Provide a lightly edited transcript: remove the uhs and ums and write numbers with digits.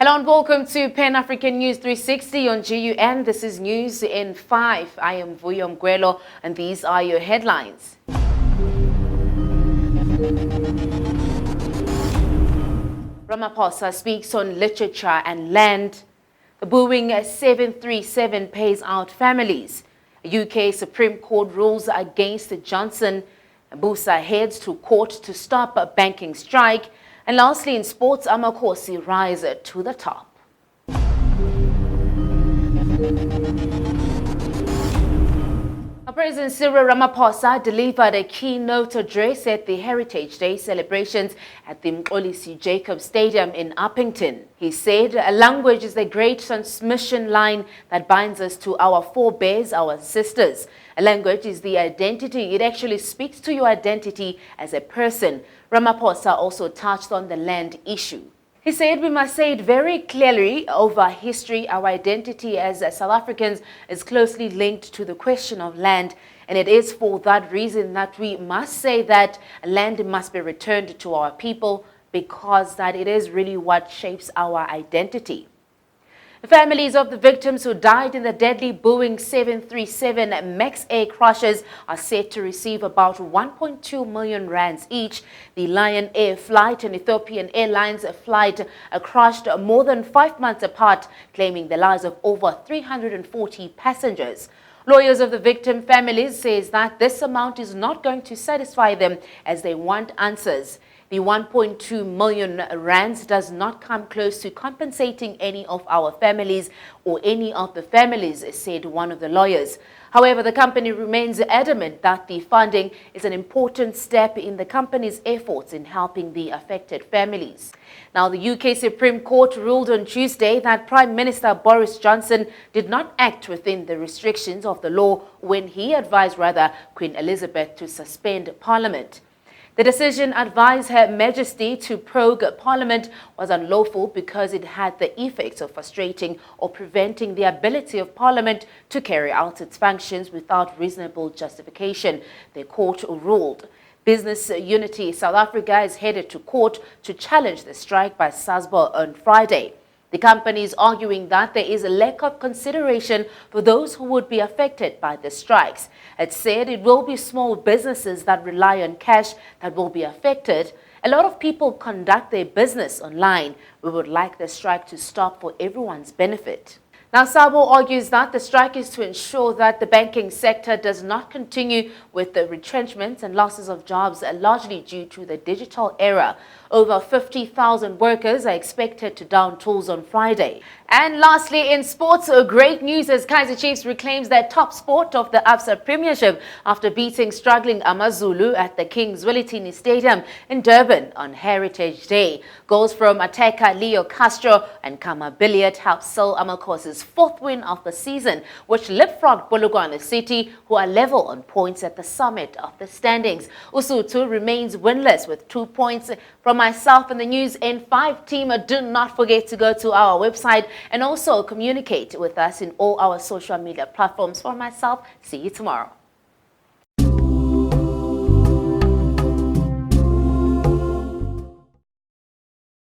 Hello and welcome to Pan African News 360 on GUN. This is News in 5. I am Vuyo Mgwelo and these are your headlines. Ramaphosa speaks on literature and land. The BOEING 737 pays out families. UK Supreme Court rules against Johnson. Busa heads to court to stop a banking strike. And lastly, in sports, Amakosi rise to the top. President Cyril Ramaphosa delivered a keynote address at the Heritage Day celebrations at the Mxolisi Jacob Stadium in Uppington. He said, language is the great transmission line that binds us to our forebears, our ancestors. A language is the identity. It actually speaks to your identity as a person. Ramaphosa also touched on the land issue. He said we must say it very clearly over history. Our identity as South Africans is closely linked to the question of land. And it is for that reason that we must say that land must be returned to our people, because that it is really what shapes our identity. The families of the victims who died in the deadly BOEING 737 MAX air crashes are set to receive about 1.2 million rands each. The Lion Air flight and Ethiopian Airlines flight crashed more than 5 months apart, claiming the lives of over 340 passengers. Lawyers of the victim families says that this amount is not going to satisfy them, as they want answers. The 1.2 million rands does not come close to compensating any of our families or any of the families, said one of the lawyers. However, the company remains adamant that the funding is an important step in the company's efforts in helping the affected families. Now, the UK Supreme Court ruled on Tuesday that Prime Minister Boris Johnson did not act within the restrictions of the law when he advised Queen Elizabeth to suspend Parliament. The decision advised Her Majesty to prorogue Parliament was unlawful because it had the effect of frustrating or preventing the ability of Parliament to carry out its functions without reasonable justification, the court ruled. Business Unity South Africa is headed to court to challenge the strike by SASBA on Friday. The company is arguing that there is a lack of consideration for those who would be affected by the strikes. It said it will be small businesses that rely on cash that will be affected. A lot of people conduct their business online. We would like the strike to stop for everyone's benefit. Now, SASBA argues that the strike is to ensure that the banking sector does not continue with the retrenchments and losses of jobs, largely due to the digital era. Over 50,000 workers are expected to down tools on Friday. And lastly, in sports, great news as Kaizer Chiefs reclaims their top spot of the Absa Premiership after beating struggling AmaZulu at the King Zwelithini Stadium in Durban on Heritage Day. Goals from attacker Leo Castro and Kama Billiard helped seal Amakosi's fourth win of the season, which leapfrogged Polokwane City, who are level on points at the summit of the standings. Usuthu remains winless with 2 points. From myself and the NEWS-IN-5 team, do not forget to go to our website and also communicate with us in all our social media platforms. For myself, see you tomorrow.